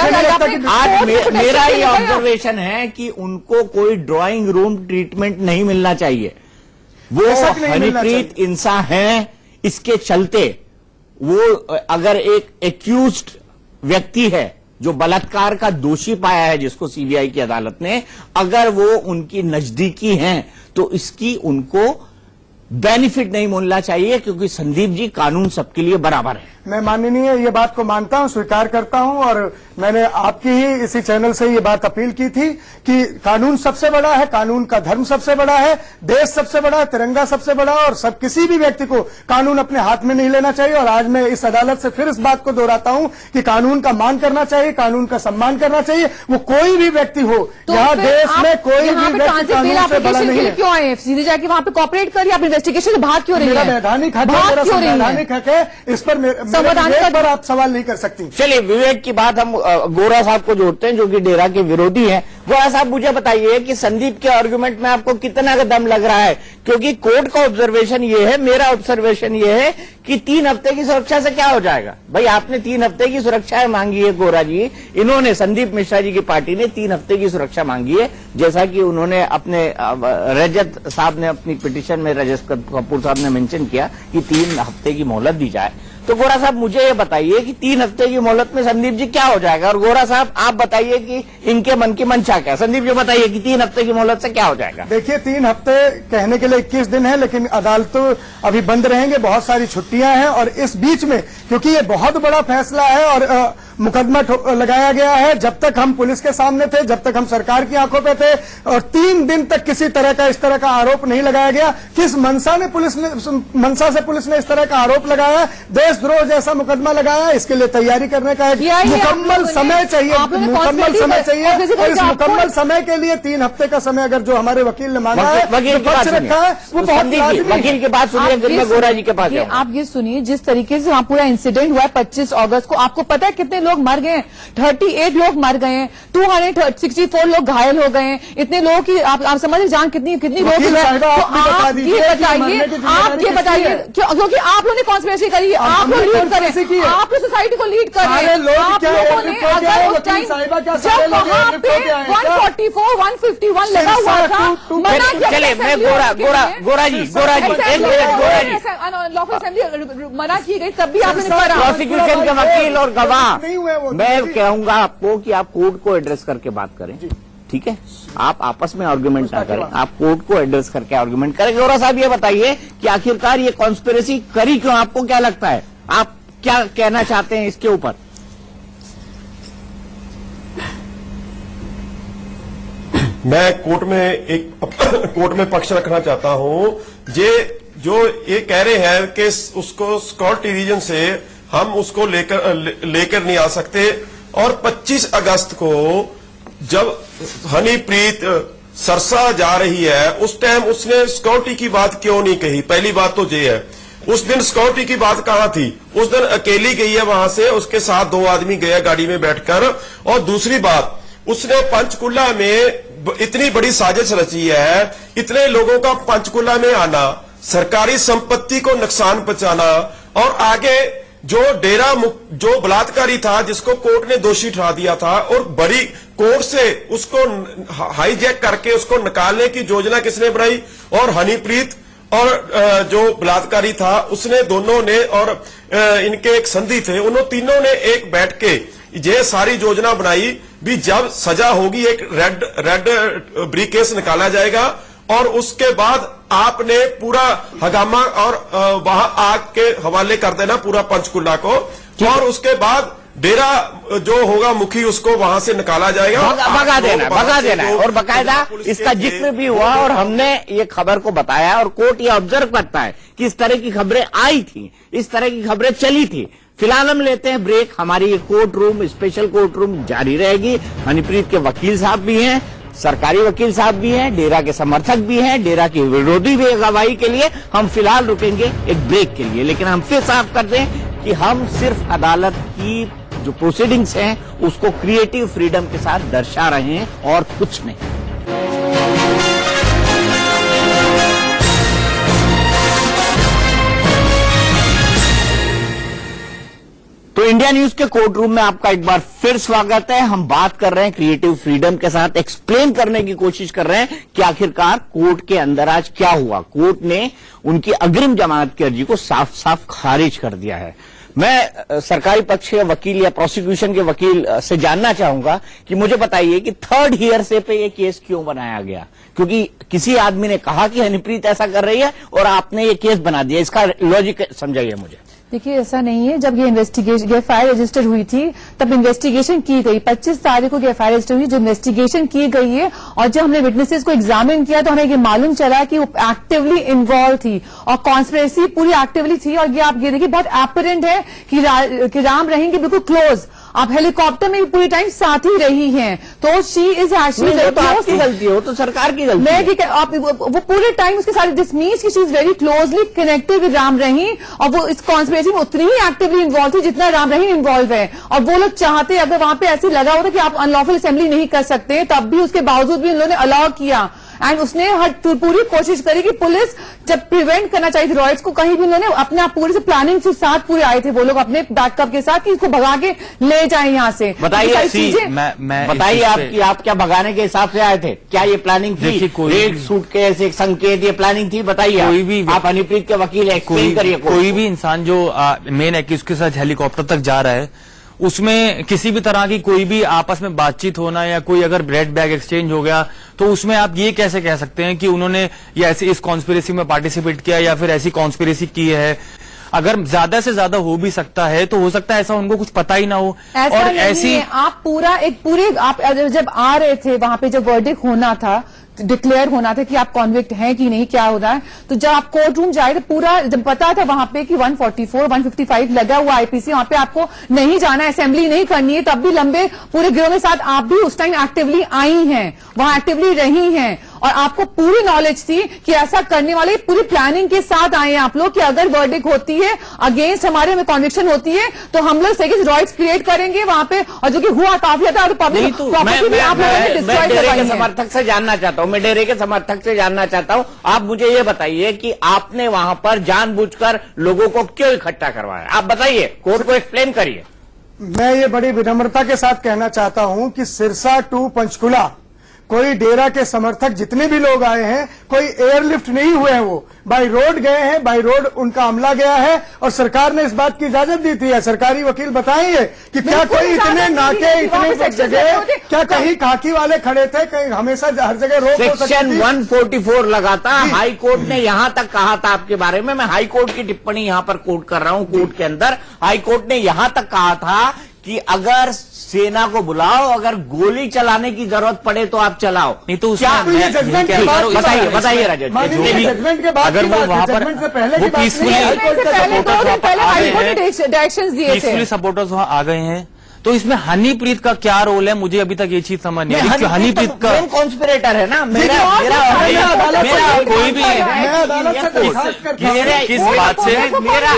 [SPEAKER 2] मेरा ये ऑब्जर्वेशन है कि उनको कोई ड्राइंग रूम ट्रीटमेंट नहीं मिलना चाहिए। वो हनीप्रीत इंसान है, इसके चलते वो अगर एक एक्यूज्ड व्यक्ति है जो बलात्कार का दोषी पाया है, जिसको सीबीआई की अदालत ने, अगर वो उनकी नजदीकी हैं तो इसकी उनको बेनिफिट नहीं मिलना चाहिए, क्योंकि संदीप जी कानून सबके लिए बराबर है।
[SPEAKER 5] मैं माननीय ये बात को मानता हूं, स्वीकार करता हूं, और मैंने आपकी ही इसी चैनल से ये बात अपील की थी कि कानून सबसे बड़ा है, कानून का धर्म सबसे बड़ा है, देश सबसे बड़ा है, तिरंगा सबसे बड़ा है, और सब किसी भी व्यक्ति को कानून अपने हाथ में नहीं लेना चाहिए। और आज मैं इस अदालत से फिर इस बात को दोहराता हूं कि कानून का मान करना चाहिए, कानून का सम्मान करना चाहिए, वो कोई भी व्यक्ति हो।
[SPEAKER 4] तो
[SPEAKER 5] यहाँ देश में कोई भी व्यक्ति कानून से बड़ा नहीं है।
[SPEAKER 4] क्यों आए? सीधे जाके वहां पे कॉपरेट करिए, आप इन्वेस्टिगेशन से भाग क्यों रही है?
[SPEAKER 5] मेरा वैधानिक हक है, मेरा संवैधानिक हक है, इस पर विवेक पर आप सवाल नहीं कर सकती।
[SPEAKER 2] चलिए, विवेक की बात हम गोरा साहब को जोड़ते हैं जो कि डेरा के विरोधी हैं। गोरा साहब, मुझे बताइए कि संदीप के आर्गुमेंट में आपको कितना का दम लग रहा है? क्योंकि कोर्ट का ऑब्जर्वेशन ये है, मेरा ऑब्जर्वेशन ये है कि 3 हफ्ते की सुरक्षा से क्या हो जाएगा? भाई, आपने 3 हफ्ते की सुरक्षा मांगी है गोरा जी, इन्होंने संदीप मिश्रा जी की पार्टी ने 3 हफ्ते की सुरक्षा मांगी है, जैसा कि उन्होंने अपने रजत साहब ने अपनी पिटीशन में, रजत कपूर साहब ने मेंशन किया कि 3 हफ्ते की मोहलत दी जाए। तो गोरा साहब, मुझे ये बताइए कि 3 हफ्ते की मोहलत में संदीप जी क्या हो जाएगा? और गोरा साहब, आप बताइए कि इनके मन की मंशा क्या? संदीप जी बताइए कि 3 हफ्ते की मोहलत से क्या हो जाएगा?
[SPEAKER 5] देखिए, 3 हफ्ते कहने के लिए 21 दिन है, लेकिन अदालत तो अभी बंद रहेंगे, बहुत सारी छुट्टियां हैं, और इस बीच में क्योंकि ये बहुत बड़ा फैसला है और मुकदमा लगाया गया है, जब तक हम पुलिस के सामने थे, जब तक हम सरकार की आंखों पे थे, और 3 दिन तक किसी तरह का इस तरह का आरोप नहीं लगाया गया। किस मनसा से पुलिस ने इस तरह का आरोप लगाया, देशद्रोह जैसा मुकदमा लगाया, इसके लिए तैयारी करने का एक मुकम्मल समय चाहिए, मुकम्मल समय चाहिए। और इस मुकम्मल समय के लिए 3 हफ्ते का समय अगर जो हमारे वकील ने मांगा है,
[SPEAKER 2] वकील की बात रखा है, वो बहुत वकील की बात सुनिए, फिर मैं गोरा जी के पास जाऊंगा।
[SPEAKER 4] आप ये सुनिए, जिस तरीके से वहां पूरा इंसिडेंट हुआ है 25 अगस्त को, आपको पता है कितने लोग लोग मर गए, 38 लोग मर गए हैं, 264 लोग घायल हो गए हैं, इतने लोगों की आप समझ जान कितनी लोग तो आप ये बताइए क्योंकि आप लोगों ने कॉन्स्पिरेसी करी है, आप लोग लीड करें, आप लोग सोसाइटी को लीड कर रहे हैं, आप लोगों ने अगर उस टाइम जब वहां पे 144 151 लगा हुआ था, मना किया।
[SPEAKER 2] चले मैं गोरा जी एक मिनट गोरा जी,
[SPEAKER 4] लॉफुल असेंबली मना की गई, तब भी आपने करा।
[SPEAKER 2] प्रोसिक्यूशन के वकील और गवाह, मैं कहूंगा आपको कि आप कोर्ट को एड्रेस करके बात करें, ठीक है? आप आपस में आर्गुमेंट ना करें, आप कोर्ट को एड्रेस करके आर्गुमेंट करें। गौरा साहब ये बताइए कि आखिरकार ये कॉन्स्पिरेसी करी क्यों, आपको क्या लगता है, आप क्या कहना चाहते हैं इसके ऊपर?
[SPEAKER 6] मैं कोर्ट में पक्ष रखना चाहता हूं। जो ये कह रहे हैं कि उसको सिक्योरिटी रीजन से हम उसको लेकर नहीं आ सकते, और 25 अगस्त को जब हनीप्रीत सरसा जा रही है उस टाइम उसने सिक्योरिटी की बात क्यों नहीं कही? पहली बात तो ये है, उस दिन सिक्योरिटी की बात कहां थी? उस दिन अकेली गई है वहां से, उसके साथ 2 आदमी गए गाड़ी में बैठकर। और दूसरी बात, उसने पंचकुला में इतनी बड़ी साजिश रची है, इतने लोगों का पंचकुला में आना, सरकारी संपत्ति को नुकसान पहुंचाना, और आगे जो बलात्कारी था जिसको कोर्ट ने दोषी ठहरा दिया था, और बड़ी कोर्ट से उसको हाईजैक करके उसको निकालने की योजना किसने बनाई? और हनीप्रीत और जो बलात्कारी था उसने, दोनों ने, और इनके एक संधि थे, उन्होंने तीनों ने एक बैठ के ये सारी योजना बनाई भी जब सजा होगी एक रेड ब्रीकेस निकाला जाएगा, और उसके बाद आपने पूरा हगामा और वहां आग के हवाले कर देना पूरा पंचकुला को, और उसके बाद डेरा जो होगा मुखी उसको वहां से निकाला जाएगा,
[SPEAKER 2] भगा देना है। और बाकायदा इसका जिक्र भी हुआ, और हमने ये खबर को बताया, और कोर्ट ये ऑब्जर्व करता है कि इस तरह की खबरें आई थी, इस तरह की खबरें चली थी। फिलहाल हम लेते हैं ब्रेक, हमारी ये court room, special court room जारी रहेगी। हनीप्रीत के वकील साहब भी हैं, सरकारी वकील साहब भी हैं, डेरा के समर्थक भी हैं, डेरा के विरोधी भी गवाही के लिए। हम फिलहाल रुकेंगे एक ब्रेक के लिए, लेकिन हम फिर साफ कर दें कि हम सिर्फ अदालत की जो प्रोसीडिंग्स हैं उसको क्रिएटिव फ्रीडम के साथ दर्शा रहे हैं और कुछ नहीं। तो इंडिया न्यूज के कोर्ट रूम में आपका एक बार फिर स्वागत है। हम बात कर रहे हैं क्रिएटिव फ्रीडम के साथ, एक्सप्लेन करने की कोशिश कर रहे हैं कि आखिरकार कोर्ट के अंदर आज क्या हुआ। कोर्ट ने उनकी अग्रिम जमानत की अर्जी को साफ साफ खारिज कर दिया है। मैं सरकारी पक्ष के वकील या प्रोसिक्यूशन के वकील से जानना चाहूंगा कि मुझे बताइए कि थर्ड हियरसे पे ये केस क्यों बनाया गया, क्योंकि किसी आदमी ने कहा कि हनीप्रीत ऐसा कर रही है और आपने ये केस बना दिया, इसका लॉजिक समझाइए मुझे।
[SPEAKER 4] देखिए ऐसा नहीं है, जब ये इन्वेस्टिगेशन एफआईआर रजिस्टर हुई थी तब इन्वेस्टिगेशन की गई, 25 तारीख को एफआईआर रजिस्टर हुई, जो इन्वेस्टिगेशन की गई है, और जब हमने विटनेसेस को एग्जामिन किया तो हमें ये मालूम चला कि वो एक्टिवली इन्वॉल्व थी और कॉन्स्पिरेसी पूरी एक्टिवली थी। और ये आप ये देखिए बहुत एपरेंट है कि राम रहेंगे बिल्कुल क्लोज, आप हेलीकॉप्टर में भी पूरी टाइम साथ ही रही हैं, तो शी इज एक्चुअली
[SPEAKER 2] आपकी गलती हो तो सरकार की गलती है।
[SPEAKER 4] वो पूरे टाइम उसके साथ दिस मीन्स की she is very closely connected with Ram Rahim, और वो इस कॉन्स्पिरेसी में उतनी ही एक्टिवली इन्वॉल्व थी जितना राम रहीम इन्वॉल्व है। और वो लोग चाहते, अगर वहां पे ऐसे लगा होता कि आप अनलॉफुल असेंबली नहीं कर सकते, तब भी उसके बावजूद भी उन लोगों ने अलाउ किया, एंड उसने पूरी कोशिश करी कि पुलिस जब प्रिवेंट करना चाहिए थी रॉयट्स को, कहीं भी उन्होंने अपने पूरे से प्लानिंग से साथ पूरे आए थे वो लोग अपने बैकअप के साथ कि इसको भगा के ले जाए यहाँ से।
[SPEAKER 2] बताइए आप क्या भगाने के हिसाब से आए थे? क्या ये प्लानिंग थी? एक सूटकेस, एक संकेत, ये प्लानिंग थी? बताइए।
[SPEAKER 3] कोई भी
[SPEAKER 2] आप हनीप्रीत के वकील है, एक्सप्लेन करिए।
[SPEAKER 3] कोई भी इंसान जो मेन है कि उसके साथ हेलीकॉप्टर तक जा रहा है, उसमें किसी भी तरह की कोई भी आपस में बातचीत होना या कोई अगर रेड बैग एक्सचेंज हो गया, तो उसमें आप ये कैसे कह सकते हैं कि उन्होंने ये ऐसे इस कॉन्स्पिरेसी में पार्टिसिपेट किया या फिर ऐसी कॉन्स्पिरेसी की है? अगर ज्यादा से ज्यादा हो भी सकता है तो हो सकता है ऐसा उनको कुछ पता ही ना हो।
[SPEAKER 4] ऐसा
[SPEAKER 3] और
[SPEAKER 4] नहीं
[SPEAKER 3] ऐसी
[SPEAKER 4] है, आप आप जब आ रहे थे वहां पे जब वर्डिक्ट होना था, डिक्लेयर होना था कि आप कॉन्विक्ट हैं कि नहीं, क्या हो रहा है, तो जब आप कोर्ट रूम जाए तो पूरा जब पता था वहां पे कि 144 155 लगा हुआ आईपीसी, वहां पे आपको नहीं जाना, असेंबली नहीं करनी है, तब भी लंबे पूरे गिरोह के साथ आप भी उस टाइम एक्टिवली आई हैं, वहां एक्टिवली रही हैं, और आपको पूरी नॉलेज थी कि ऐसा करने वाले, पूरी प्लानिंग के साथ आए हैं आप लोग कि अगर वर्डिक्ट होती है अगेंस्ट हमारे में कॉन्विक्शन होती है तो हम लोग सेकेंड रॉइट्स क्रिएट करेंगे वहां पे, और जो कि हुआ काफी ज्यादा, और पब्लिक प्रॉपर्टी भी आप लोगों ने डिस्ट्रॉय
[SPEAKER 2] डेरे
[SPEAKER 4] करवाई
[SPEAKER 2] के
[SPEAKER 4] है।
[SPEAKER 2] समर्थक से जानना चाहता हूं, मैं डेरे के समर्थक से जानना चाहता हूं, आप मुझे ये बताइए कि आपने वहां पर जानबूझकर लोगों को क्यों इकट्ठा करवाया? आप बताइए, कोर्ट को एक्सप्लेन करिए।
[SPEAKER 5] मैं ये बड़ी विनम्रता के साथ कहना चाहता हूं कि सिरसा टू पंचकुला कोई डेरा के समर्थक जितने भी लोग आए हैं, कोई एयरलिफ्ट नहीं हुए हैं, वो बाय रोड गए हैं, बाय रोड उनका अमला गया है, और सरकार ने इस बात की इजाजत दी थी। सरकारी वकील बताएंगे कि क्या कोई इतने नाके, इतने जगह, क्या कहीं खाकी वाले खड़े थे, कहीं हमेशा हर जगह रोक हो सकती
[SPEAKER 2] सेक्शन
[SPEAKER 5] थी?
[SPEAKER 2] 144 लगा था, हाई कोर्ट ने यहां तक कहा था आपके बारे में, मैं हाई कोर्ट की टिप्पणी यहां पर कोट कर रहा हूं, कोर्ट के अंदर हाई कोर्ट ने यहां तक कहा था कि अगर सेना को बुलाओ, अगर गोली चलाने की जरूरत पड़े तो आप चलाओ।
[SPEAKER 3] नहीं तो
[SPEAKER 2] क्या
[SPEAKER 3] उसमें मैं
[SPEAKER 5] जजमेंट
[SPEAKER 3] कह
[SPEAKER 5] के
[SPEAKER 3] रहा
[SPEAKER 5] बाद
[SPEAKER 3] हूं,
[SPEAKER 2] बताइए, बताइए राजेश।
[SPEAKER 5] माननीय
[SPEAKER 3] भी-
[SPEAKER 5] जजमेंट के बाद
[SPEAKER 3] अगर
[SPEAKER 5] की
[SPEAKER 3] वो
[SPEAKER 5] बात है,
[SPEAKER 3] वहां पर
[SPEAKER 5] जजमेंट से पहले
[SPEAKER 3] वो
[SPEAKER 5] की बात
[SPEAKER 3] peacefully-
[SPEAKER 5] नहीं है।
[SPEAKER 4] इससे पहले पहले हाईकोर्ट ने डायरेक्शंस दिए थे।
[SPEAKER 3] पीसफुली सपोर्टर्स वहां आ गए हैं, तो इसमें हनीप्रीत का क्या रोल है? मुझे अभी तक ये चीज समझ नहीं आई कि हनीप्रीत का
[SPEAKER 2] मेन कॉन्स्पिरेटर है ना, मेरा
[SPEAKER 3] कोई भी-
[SPEAKER 5] मैं अदालत से दरखास्त करता हूं,
[SPEAKER 3] किस बात से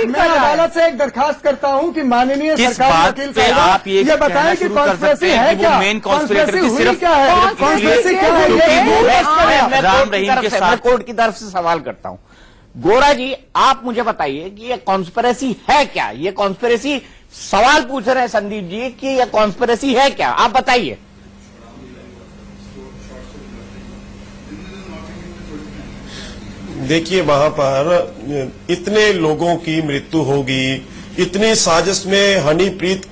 [SPEAKER 5] मैं अदालत से एक दरखास्त करता हूं कि माननीय
[SPEAKER 3] किस
[SPEAKER 5] सरकारी
[SPEAKER 3] बात
[SPEAKER 5] वकील
[SPEAKER 3] पे
[SPEAKER 5] साहब
[SPEAKER 3] आप ये कहना
[SPEAKER 5] बताएं कि
[SPEAKER 3] शुरू कर
[SPEAKER 5] कॉन्स्पिरेसी
[SPEAKER 3] सकते हैं
[SPEAKER 5] है
[SPEAKER 3] कि वो
[SPEAKER 5] क्या,
[SPEAKER 3] मेन कॉन्स्पिरेटर की
[SPEAKER 5] कॉन्स्पिरेसी
[SPEAKER 3] सिर्फ
[SPEAKER 5] क्या है, कॉन्स्पिरेसी क्या है,
[SPEAKER 3] क्योंकि
[SPEAKER 5] ये
[SPEAKER 3] वो
[SPEAKER 5] टेस्ट करें।
[SPEAKER 2] मैं
[SPEAKER 3] राम
[SPEAKER 2] कोर्ट की
[SPEAKER 3] रहीम
[SPEAKER 2] तरफ
[SPEAKER 3] के
[SPEAKER 2] से-
[SPEAKER 3] साथ-
[SPEAKER 2] मैं कोर्ट की तरफ से सवाल करता हूं। गोरा जी, आप मुझे बताइए कि ये कॉन्स्पिरेसी है क्या? ये कॉन्स्पिरेसी, सवाल पूछ रहे हैं संदीप जी कि ये कॉन्स्पिरेसी है क्या, आप बताइए।
[SPEAKER 6] देखिए, वहां पर इतने लोगों की मृत्यु होगी, इतनी साजिश में हनीप्रीत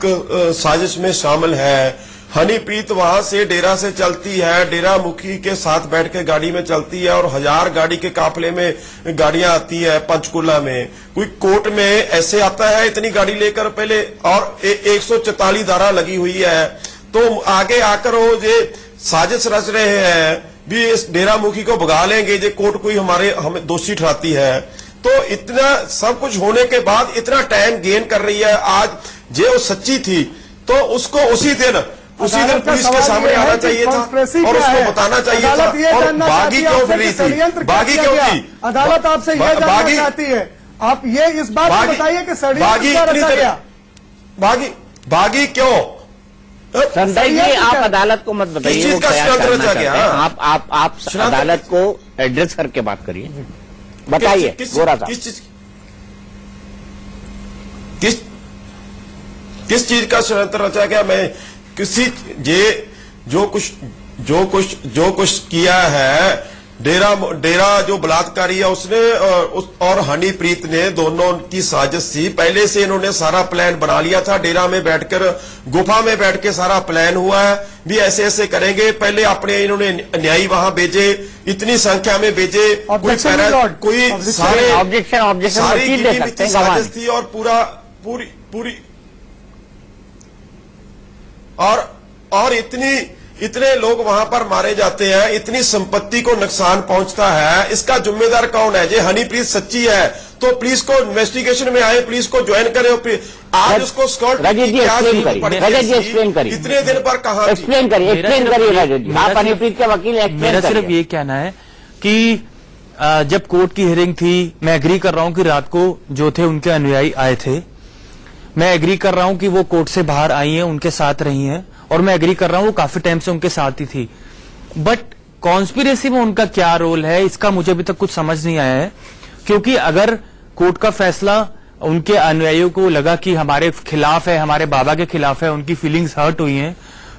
[SPEAKER 6] साजिश में शामिल है। हनीप्रीत वहां से डेरा से चलती है, डेरा मुखी के साथ बैठ के गाड़ी में चलती है, और 1000 गाड़ी के काफिले में गाड़ियां आती है पंचकुला में। कोई कोर्ट में ऐसे आता है इतनी गाड़ी लेकर पहले, और 144 धारा लगी हुई है, तो आगे आकर वो ये साजिश रच रहे हैं भी इस डेरा मुखी को भगा लेंगे, जो कोर्ट कोई हमें दोषी ठहराती है। तो इतना सब कुछ होने के बाद इतना टाइम गेन कर रही है। आज जो सच्ची थी तो उसको उसी दिन पुलिस के सामने आना चाहिए था और उसको बताना चाहिए था। और बागी क्यों फिर रही थी? बागी क्यों थी?
[SPEAKER 5] अदालत आपसे यह जानना चाहती है, आप ये इस बात को बताइए कि षड्यंत्र क्या रचा गया?
[SPEAKER 6] बागी क्यों?
[SPEAKER 2] संदीप जी, आप अदालत को मत बताइए,
[SPEAKER 6] किस चीज
[SPEAKER 2] वो
[SPEAKER 6] का
[SPEAKER 2] क्या
[SPEAKER 6] षड्यंत्र
[SPEAKER 2] करना
[SPEAKER 6] रचा
[SPEAKER 2] चाहते
[SPEAKER 6] गया?
[SPEAKER 2] हैं। आप अदालत को एड्रेस करके बात करिए, बताइए गोरा साहब।
[SPEAKER 6] किस चीज का षड्यंत्र रचा गया? मैं किसी जो कुछ किया है, डेरा जो बलात्कारी है उसने और हनीप्रीत ने, दोनों की साजिश थी। पहले से इन्होंने सारा प्लान बना लिया था, डेरा में बैठकर, गुफा में बैठ के सारा प्लान हुआ है भी ऐसे ऐसे करेंगे। पहले अपने इन्होंने न्यायी वहां भेजे, इतनी संख्या में भेजे, कोई सारे
[SPEAKER 2] ऑब्जेक्शन
[SPEAKER 6] सारी
[SPEAKER 2] वकील दे
[SPEAKER 6] गिनी
[SPEAKER 2] सकते हैं,
[SPEAKER 6] साजिश थी, और पूरी और इतने लोग वहां पर मारे जाते हैं, इतनी संपत्ति को नुकसान पहुंचता है, इसका जिम्मेदार कौन है? जो हनीप्रीत सच्ची है तो पुलिस को इन्वेस्टिगेशन में आए, पुलिस को ज्वाइन करे। आज उसको स्कॉट
[SPEAKER 2] रजत जी एक्सप्लेन करिए,
[SPEAKER 6] इतने दिन पर कहा
[SPEAKER 2] एक्सप्लेन करिए रजत जी, आप हनीप्रीत के वकील
[SPEAKER 3] मेरा
[SPEAKER 2] एक्सप्लेन
[SPEAKER 3] सिर्फ
[SPEAKER 2] करिए।
[SPEAKER 3] ये कहना है कि जब कोर्ट की हियरिंग थी, मैं एग्री कर रहा हूं कि रात को जो थे उनके अनुयायी आए थे, मैं एग्री कर रहा हूं कि वो कोर्ट से बाहर आई हैं, उनके साथ रही हैं, और मैं एग्री कर रहा हूं वो काफी टाइम से उनके साथ ही थी। बट कॉन्स्पिरेसी में उनका क्या रोल है, इसका मुझे अभी तक कुछ समझ नहीं आया है। क्योंकि अगर कोर्ट का फैसला उनके अनुयायियों को लगा कि हमारे खिलाफ है, हमारे बाबा के खिलाफ है, उनकी फीलिंग्स हर्ट हुई हैं,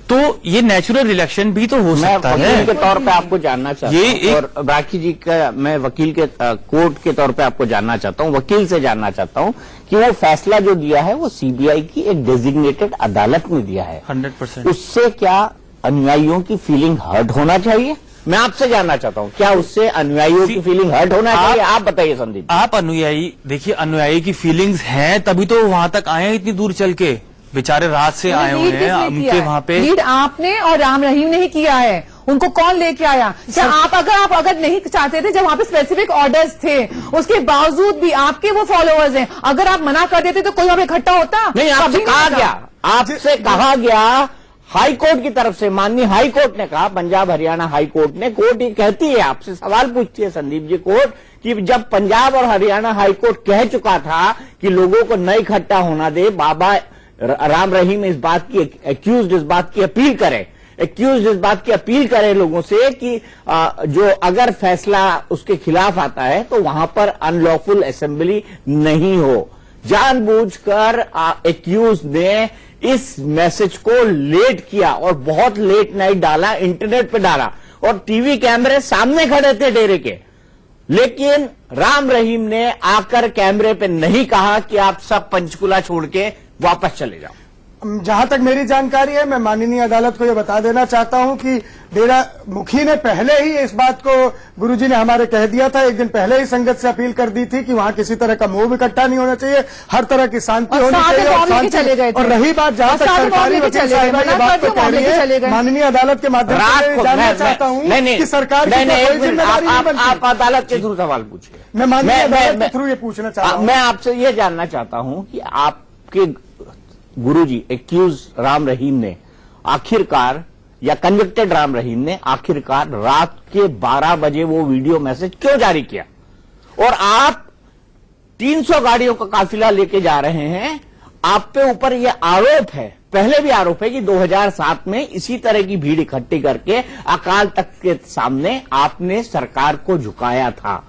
[SPEAKER 3] तो ये नेचुरल रिलेक्शन भी तो हो सकता है।
[SPEAKER 2] वकील के तौर पे आपको जानना चाहता हूं, और राखी जी का मैं वकील के कोर्ट के तौर पे आपको जानना चाहता हूं, वकील से जानना चाहता हूं कि वो फैसला जो दिया है वो सीबीआई की एक डेजिग्नेटेड अदालत ने दिया है,
[SPEAKER 3] 100%।
[SPEAKER 2] उससे क्या अनुयायियों की फीलिंग हर्ट होना चाहिए? मैं आपसे जानना चाहता हूं, क्या उससे अनुयायियों की फीलिंग हर्ट होना चाहिए? आप बताइए संदीप।
[SPEAKER 3] आप अनुयायी, देखिए अनुयायी की फीलिंग्स हैं तभी तो वहां तक आए हैं, इतनी दूर चल के, बेचारे रात से आए हुए हैं, उनके वहां पे
[SPEAKER 4] लीड आपने और राम रहीम ने ही किया है। उनको कौन लेके आया? क्या आप अगर नहीं चाहते थे, जब वहां पे स्पेसिफिक ऑर्डर्स थे, उसके बावजूद भी आपके वो फॉलोअर्स हैं, अगर आप मना कर देते तो कोई वहां पे इकट्ठा होता?
[SPEAKER 2] नहीं, आपसे कहा गया, आपसे कहा गया हाई कोर्ट की तरफ से, माननीय हाई कोर्ट ने कहा, पंजाब हरियाणा हाई कोर्ट ने, कोर्ट ये कहती है, आपसे सवाल पूछती है संदीप जी कोर्ट, कि जब पंजाब और हरियाणा हाई कोर्ट कह चुका था कि लोगों को न इकट्ठा होना दे, बाबा राम रहीम इस बात की एक्यूज इस बात की अपील करे, लोगों से कि जो अगर फैसला उसके खिलाफ आता है तो वहां पर अनलॉफुल असेंबली नहीं हो। जानबूझकर एक्यूज ने इस मैसेज को लेट किया और बहुत लेट नाइट डाला, इंटरनेट पे डाला, और टीवी कैमरे सामने खड़े थे डेरे के, लेकिन राम रहीम ने आकर कैमरे पे नहीं कहा कि आप सब पंचकुला छोड़ के वापस चले जाओ।
[SPEAKER 5] जहां तक मेरी जानकारी है, मैं माननीय अदालत को यह बता देना चाहता हूं कि डेरा मुखी ने पहले ही इस बात को, गुरुजी ने हमारे कह दिया था, एक दिन पहले ही संगत से अपील कर दी थी कि वहां किसी तरह का मोह इकट्ठा नहीं होना चाहिए, हर तरह की शांति होनी चाहिए। और रही बात जहां तक सरकारी वकील साहिबा ये बात तो कह रही है, माननीय अदालत के माध्यम से जानना चाहता हूं कि सरकार की कोई जिम्मेदारी नहीं बनती।
[SPEAKER 2] आप अदालत के थ्रू सवाल पूछिए।
[SPEAKER 5] मैं माननीय अदालत के थ्रू ये पूछना चाहता हूं,
[SPEAKER 2] मैं आपसे ये जानना चाहता हूं कि आपके गुरुजी एक्यूज राम रहीम ने आखिरकार, या कन्विक्टेड राम रहीम ने आखिरकार रात के 12 बजे वो वीडियो मैसेज क्यों जारी किया? और आप 300 गाड़ियों का काफिला लेके जा रहे हैं, आप पे ऊपर ये आरोप है, पहले भी आरोप है कि 2007 में इसी तरह की भीड़ इकट्ठी करके अकाल तख्त के सामने आपने सरकार को झुकाया था।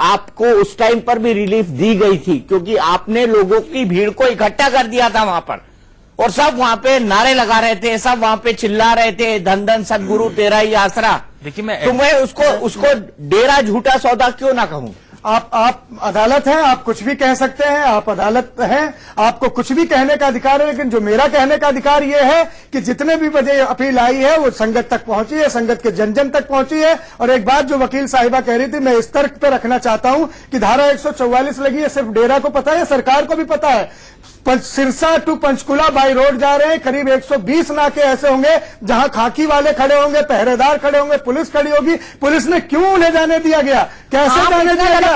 [SPEAKER 2] आपको उस टाइम पर भी रिलीफ दी गई थी क्योंकि आपने लोगों की भीड़ को इकट्ठा कर दिया था वहां पर, और सब वहां पे नारे लगा रहे थे, सब वहां पे चिल्ला रहे थे, धन धन सदगुरु तेरा ही आसरा।
[SPEAKER 3] देखिए
[SPEAKER 2] मैं उसको डेरा झूठा सौदा क्यों ना कहूं?
[SPEAKER 5] आप अदालत हैं, आप कुछ भी कह सकते हैं, आप अदालत हैं, आपको कुछ भी कहने का अधिकार है, लेकिन जो मेरा कहने का अधिकार यह है कि जितने भी बजे अपील आई है वो संगत तक पहुंची है, संगत के जन जन तक पहुंची है। और एक बात जो वकील साहिबा कह रही थी, मैं इस तर्क पे रखना चाहता हूं कि धारा 144 लगी है, सिर्फ डेरा को पता है, सरकार को भी पता है। Sirsa to Panchkula by road जा रहे हैं, करीब 120 नाके ऐसे होंगे जहां खाकी वाले खड़े होंगे, पहरेदार खड़े होंगे, पुलिस खड़ी होगी। पुलिस ने क्यों ले जाने दिया गया, कैसे जाने दिया गया?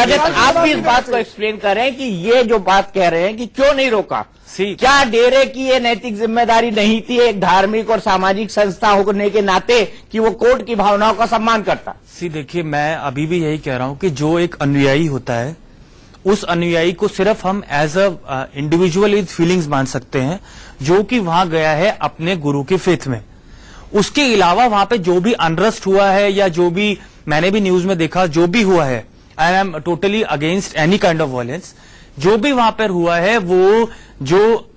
[SPEAKER 2] रजत, आप भी इस बात को एक्सप्लेन करें कि ये जो बात कह रहे हैं कि क्यों नहीं रोका, क्या डेरे की ये नैतिक जिम्मेदारी नहीं थी एक धार्मिक और सामाजिक संस्था होने के नाते कि वो कोर्ट की भावनाओं का सम्मान करता?
[SPEAKER 3] देखिए, मैं अभी भी यही कह रहा हूं कि जो एक अनुयायी होता है, उस अनुयायी को सिर्फ हम as a individual with feelings मान सकते हैं, जो कि वहां गया है अपने गुरु के फेथ में। उसके अलावा वहां पे जो भी अनरेस्ट हुआ है, या जो भी मैंने भी न्यूज में देखा, जो भी हुआ है, I am totally against any kind of violence. जो भी वहां पर हुआ है, वो जो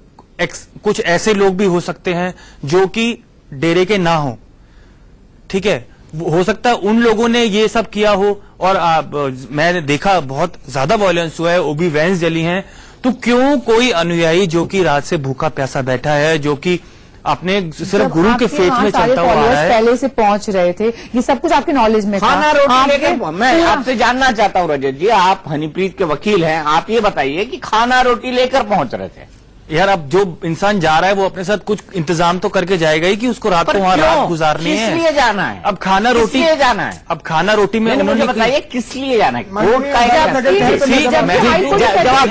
[SPEAKER 3] कुछ ऐसे लोग भी हो सकते हैं जो कि डेरे के ना हो, ठीक है, हो सकता है उन लोगों ने ये सब किया हो। और मैंने देखा बहुत ज्यादा वायलेंस हुआ है, वो भी वैन्स जली हैं। तो क्यों कोई अनुयायी जो कि रात से भूखा प्यासा बैठा है, जो कि अपने सिर्फ गुरु के फेथ में चलता हुआ है,
[SPEAKER 4] पहले से पहुंच रहे थे, ये सब कुछ आपके नॉलेज में था?
[SPEAKER 2] खाना रोटी लेकर, मैं आपसे जानना चाहता हूं रजत जी, आप हनीप्रीत के वकील हैं, आप ये बताइए कि खाना रोटी लेकर पहुंच रहे थे।
[SPEAKER 3] यार, अब जो इंसान जा रहा है वो अपने साथ कुछ इंतजाम तो करके जाएगा ही कि उसको रात को वहां रात गुजारनी है।
[SPEAKER 2] किस लिए जाना है?
[SPEAKER 3] अब खाना रोटी
[SPEAKER 2] जाना है,
[SPEAKER 3] अब खाना रोटी में
[SPEAKER 2] मुझे बताइए किस लिए जाना है?
[SPEAKER 5] जवाब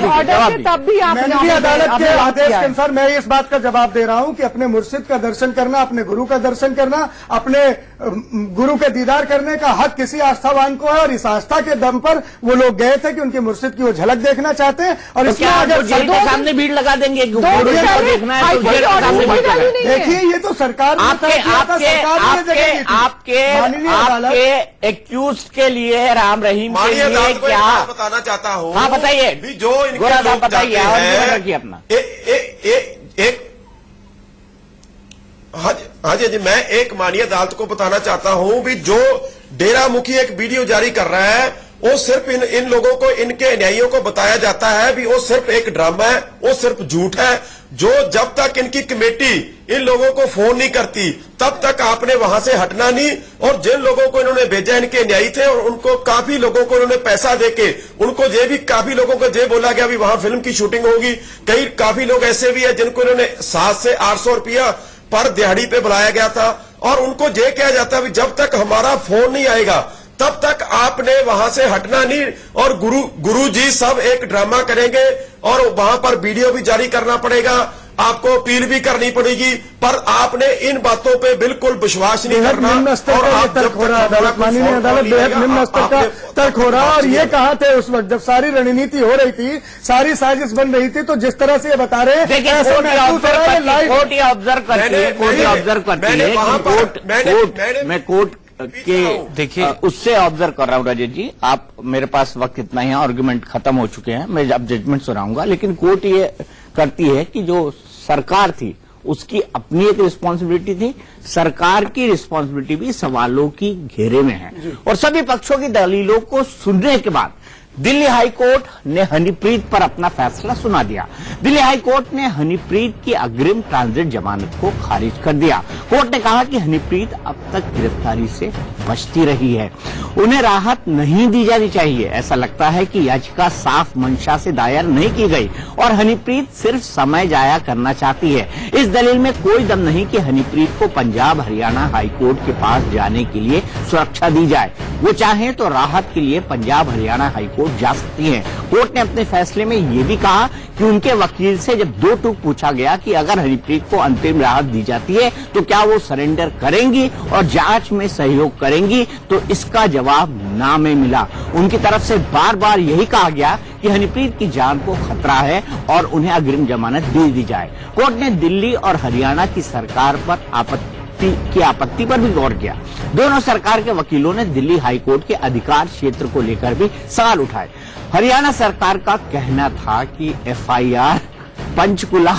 [SPEAKER 5] अदालत के आदेश के अनुसार मैं इस बात का जवाब दे रहा हूं कि अपने मुर्शिद का दर्शन करना, अपने गुरु का दर्शन करना, अपने गुरु के दीदार करने का हक किसी आस्थावान को है, और इस आस्था के दम पर वो लोग गए थे कि उनके मुर्शिद की वो झलक देखना चाहते हैं। और इसमें अगर
[SPEAKER 2] सामने भीड़ लगा देंगे,
[SPEAKER 5] देखना है तो देखिए, ये तो सरकार
[SPEAKER 2] आपके एक्यूज के लिए राम रहीम के लिए क्या
[SPEAKER 6] बताना चाहता हूँ?
[SPEAKER 2] हाँ बताइए,
[SPEAKER 6] जो
[SPEAKER 2] गोरा साहब बताइए, रखिए अपना।
[SPEAKER 6] हाँ जी, मैं एक माननीय अदालत को बताना चाहता हूं भी जो डेरा मुखी एक वीडियो जारी कर रहा है, वो सिर्फ इन लोगों को, इनके अन्यायियों को बताया जाता है भी वो सिर्फ एक ड्रामा है, वो सिर्फ झूठ है। जो जब तक इनकी कमेटी इन लोगों को फोन नहीं करती तब तक आपने वहां से हटना नहीं। और जिन लोगों को इन्होंने भेजा इनके अन्यायी थे, और उनको काफी लोगों को इन्होंने पैसा देके, उनको ये भी काफी लोगों को ये बोला गया भी वहां फिल्म की शूटिंग होगी। काफी लोग ऐसे भी है जिनको इन्होंने 700 से 800 रुपया पर दिहाड़ी पे बुलाया गया था, और उनको ये कहा जाता है जब तक हमारा फोन नहीं आएगा तब तक आपने वहां से हटना नहीं। और गुरु जी सब एक ड्रामा करेंगे और वहां पर वीडियो भी जारी करना पड़ेगा। आपको अपील भी करनी पड़ेगी, पर आपने इन बातों पे बिल्कुल विश्वास नहीं
[SPEAKER 5] बेहद
[SPEAKER 6] करना।
[SPEAKER 5] निम्न स्तर
[SPEAKER 6] और
[SPEAKER 5] का ये
[SPEAKER 6] आप
[SPEAKER 5] तर्क
[SPEAKER 6] जब
[SPEAKER 5] हो रहा है,
[SPEAKER 6] तक
[SPEAKER 5] अदालत माननीय अदालत बेहद निम्न स्तर का तर्क हो रहा है। और ये कहा थे उस वक्त जब सारी रणनीति हो रही थी, सारी साजिश बन रही थी, तो जिस तरह से ये बता रहे हैं
[SPEAKER 2] देखिए
[SPEAKER 5] ऐसा
[SPEAKER 2] कोर्ट ये
[SPEAKER 5] महसूस हो रहा है लाइव।
[SPEAKER 2] कोर्ट ये ऑब्जर्व करती है, कोर्ट ये ऑब्जर्व करती है कि मैं कोर्ट के
[SPEAKER 3] देखिए,
[SPEAKER 2] उससे ऑब्जर्व कर रहा हूं रजत जी। आप मेरे पास वक्त इतना ही है, आर्गुमेंट खत्म हो चुके हैं, मैं अब जजमेंट सुनाऊंगा। लेकिन कोर्ट ये करती है कि जो सरकार थी उसकी अपनी एक रिस्पॉन्सिबिलिटी थी, सरकार की रिस्पॉन्सिबिलिटी भी सवालों की घेरे में है। और सभी पक्षों की दलीलों को सुनने के बाद दिल्ली हाई कोर्ट ने हनीप्रीत पर अपना फैसला सुना दिया। दिल्ली हाई कोर्ट ने हनीप्रीत की अग्रिम ट्रांजिट जमानत को खारिज कर दिया। कोर्ट ने कहा कि हनीप्रीत अब तक गिरफ्तारी से बचती रही है, उन्हें राहत नहीं दी जानी चाहिए। ऐसा लगता है कि याचिका साफ मंशा से दायर नहीं की गई और हनीप्रीत सिर्फ समय जाया करना चाहती है। इस दलील में कोई दम नहीं कि हनीप्रीत को पंजाब हरियाणा हाई कोर्ट के पास जाने के लिए सुरक्षा दी जाए। वो चाहे तो राहत के लिए पंजाब हरियाणा हाई कोर्ट जा सकती हैं। कोर्ट ने अपने फैसले में यह भी कहा कि उनके वकील से जब दो टूक पूछा गया कि अगर हनीप्रीत को अंतरिम राहत दी जाती है तो क्या वो सरेंडर करेंगी और जांच में सहयोग करेंगी, तो इसका जवाब ना में मिला। उनकी तरफ से बार बार यही कहा गया कि हनीप्रीत की जान को खतरा है और उन्हें अग्रिम जमानत दे दी जाए। कोर्ट ने दिल्ली और हरियाणा की सरकार पर आपत्ति पर भी गौर किया। दोनों सरकार के वकीलों ने दिल्ली हाई कोर्ट के अधिकार क्षेत्र को लेकर भी सवाल उठाए। हरियाणा सरकार का कहना था कि एफआईआर पंचकुला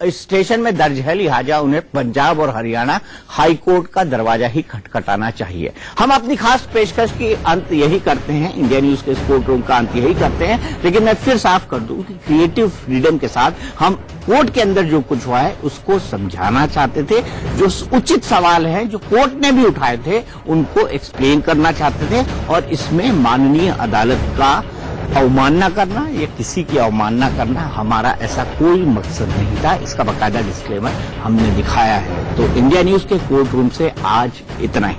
[SPEAKER 2] स्टेशन में दर्ज है, लिहाजा उन्हें पंजाब और हरियाणा हाई कोर्ट का दरवाजा ही खटखटाना चाहिए। हम अपनी खास पेशकश की अंत यही करते हैं, इंडिया न्यूज के कोर्ट रूम का अंत यही करते हैं। लेकिन मैं फिर साफ कर दूं कि क्रिएटिव फ्रीडम के साथ हम कोर्ट के अंदर जो कुछ हुआ है उसको समझाना चाहते थे। जो उचित सवाल है जो कोर्ट ने भी उठाए थे उनको एक्सप्लेन करना चाहते थे, और इसमें माननीय अदालत का अवमानना करना या किसी की अवमानना करना हमारा ऐसा कोई मकसद नहीं था। इसका बाकायदा डिस्क्लेमर हमने दिखाया है। तो इंडिया न्यूज के कोर्ट रूम से आज इतना ही।